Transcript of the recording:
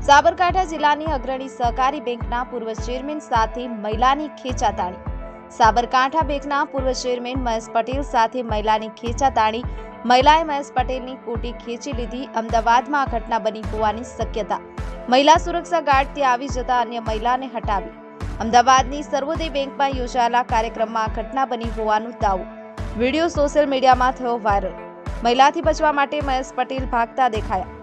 સાબરકાંઠા જિલ્લાની અગ્રણી સહકારી બેંકના પૂર્વ ચેરમેન સાથે મહિલાની ખેંચાતાણી। સાબરકાંઠા બેંકના પૂર્વ ચેરમેન મહેશ પટેલ સાથે મહિલાની ખેંચાતાણી। મહિલાએ મહેશ પટેલની કોટી ખેંચી લીધી। અમદાવાદમાં આ ઘટના બની હોવાની શક્યતા। મહિલા સુરક્ષા ગાર્ડ ત્યાં આવી જતા અન્ય મહિલાને હટાવી। અમદાવાદની સર્વોદય બેંકમાં યોજાયેલા કાર્યક્રમમાં આ ઘટના બની હોવાનું દાવો। વિડીયો સોશિયલ મીડિયામાં થયો વાયરલ। મહિલાથી બચવા માટે મહેશ પટેલ ભાગતા દેખાયા।